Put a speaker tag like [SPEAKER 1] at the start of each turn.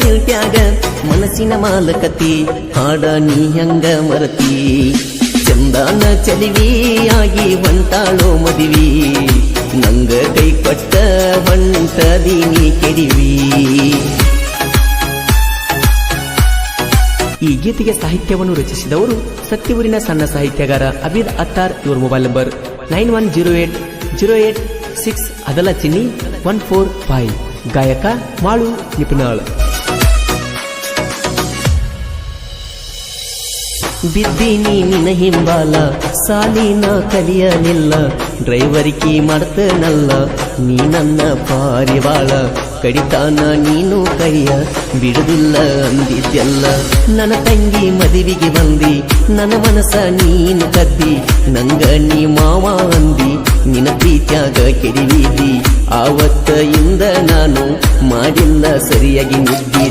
[SPEAKER 1] ಪ್ರೀತ್ಯಾಗ ಮನಸ್ಸಿನ ಮಾಲಕತಿ ಹಾಡ ನೀ ಹಂಗ ಮರತಿ ಚಂದಾನ ಚಲಿವಿಯಾಗಿ ಹೊಂಟಾಳೋ ಮದಿವಿ ನಂಗ ಕೈ ಕೊಟ್ಟ ಹೊಂಟದೀನಿ ಕೆಡಿವಿ. ಈ ಗೀತೆಗೆ ಸಾಹಿತ್ಯವನ್ನು ರಚಿಸಿದವರು ಸತ್ಯವೂರಿನ ಸಣ್ಣ ಸಾಹಿತ್ಯಗಾರ ಅಬೀದ್ ಅತ್ತಾರ್. ಇವರ ಮೊಬೈಲ್ ನಂಬರ್ 910808 ಅದಲ ಚಿನ್ನಿ 145. ಗಾಯಕ ಮಾಳು ನಿಪುಣಾಳ್. ಬಿದ್ದೀನಿ ನಿನ್ನ ಹಿಂಬಾಲ ಸಾಲಿನ ಕಲಿಯಲಿಲ್ಲ ಡ್ರೈವರಿಕಿ ಮಾಡ್ತನಲ್ಲ ನೀ ನನ್ನ ಪಾರಿವಾಳ ಕಡಿತಾನ ನೀನು ಕೈಯ ಬಿಡುದಿಲ್ಲ ಅಂದಿದ್ದೆಲ್ಲ ನನ್ನ ತಂಗಿ ಮದುವೆಗೆ ಬಂದಿ ನನ್ನ ಮನಸ ನೀನು ಕದ್ದಿ ನಂಗ ನೀ ಮಾವ ಅಂದಿ ನಿನ್ನ ಪ್ರೀತ್ಯಾಗ ಕೆಡಿವಿದಿ ಆವತ್ತ ಇಂದ ನಾನು ಮಾಡಿಲ್ಲ ಸರಿಯಾಗಿ ನಿದ್ದಿ